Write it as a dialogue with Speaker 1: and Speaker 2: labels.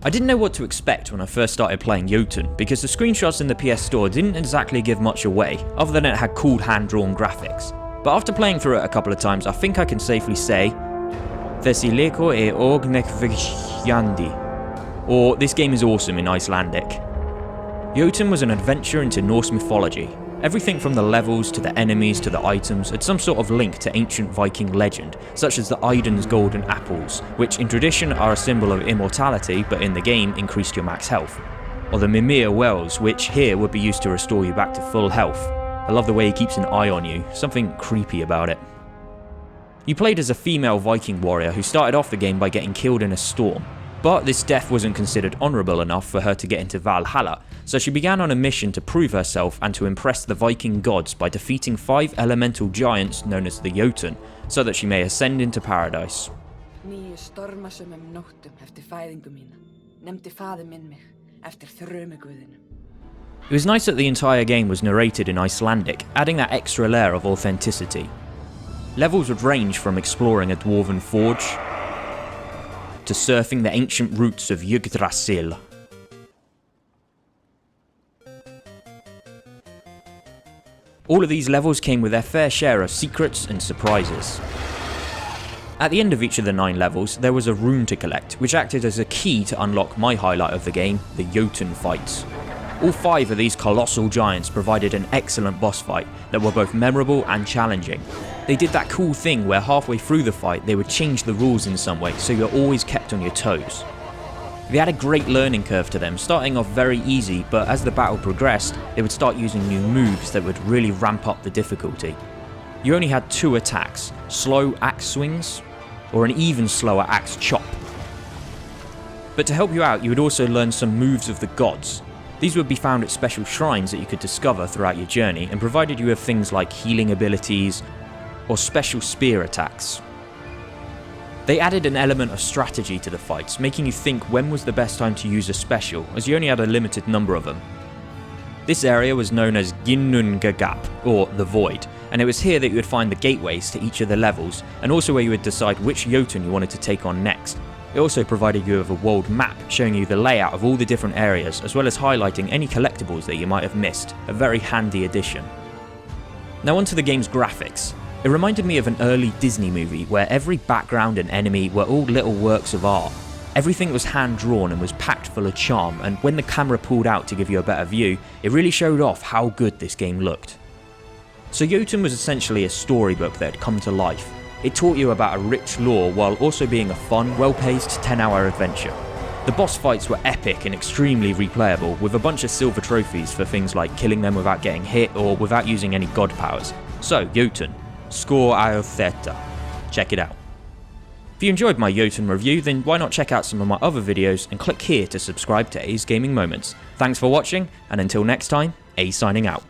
Speaker 1: I didn't know what to expect when I first started playing Jotun, because the screenshots in the PS Store didn't exactly give much away, other than it had cool hand-drawn graphics. But after playing through it a couple of times, I think I can safely say Thessileko e Ognekvikjandi, or this game is awesome in Icelandic. Jotun was an adventure into Norse mythology. Everything from the levels to the enemies to the items had some sort of link to ancient Viking legend, such as the Idun's golden apples, which in tradition are a symbol of immortality but in the game increased your max health. Or the Mimir wells, which here would be used to restore you back to full health. I love the way he keeps an eye on you, something creepy about it. You played as a female Viking warrior who started off the game by getting killed in a storm. But this death wasn't considered honourable enough for her to get into Valhalla, so she began on a mission to prove herself and to impress the Viking gods by defeating 5 elemental giants known as the Jotun, so that she may ascend into paradise. It was nice that the entire game was narrated in Icelandic, adding that extra layer of authenticity. Levels would range from exploring a dwarven forge to surfing the ancient roots of Yggdrasil. All of these levels came with their fair share of secrets and surprises. At the end of each of the 9 levels, there was a rune to collect, which acted as a key to unlock my highlight of the game, the Jotun fights. All 5 of these colossal giants provided an excellent boss fight that were both memorable and challenging. They did that cool thing where halfway through the fight they would change the rules in some way, so you're always kept on your toes. They had a great learning curve to them, starting off very easy, but as the battle progressed, they would start using new moves that would really ramp up the difficulty. You only had 2 attacks, slow axe swings, or an even slower axe chop. But to help you out, you would also learn some moves of the gods. These would be found at special shrines that you could discover throughout your journey, and provided you with things like healing abilities or special spear attacks. They added an element of strategy to the fights, making you think when was the best time to use a special, as you only had a limited number of them. This area was known as Ginnungagap, or the Void, and it was here that you would find the gateways to each of the levels, and also where you would decide which Jotun you wanted to take on next. It also provided you with a world map showing you the layout of all the different areas, as well as highlighting any collectibles that you might have missed, a very handy addition. Now onto the game's graphics. It reminded me of an early Disney movie where every background and enemy were all little works of art. Everything was hand-drawn and was packed full of charm, and when the camera pulled out to give you a better view, it really showed off how good this game looked. So Jotun was essentially a storybook that had come to life. It taught you about a rich lore while also being a fun, well-paced 10-hour adventure. The boss fights were epic and extremely replayable, with a bunch of silver trophies for things like killing them without getting hit or without using any god powers. So Jotun, score Theta. Check it out. If you enjoyed my Jotun review, then why not check out some of my other videos and click here to subscribe to A's Gaming Moments. Thanks for watching, and until next time, A signing out.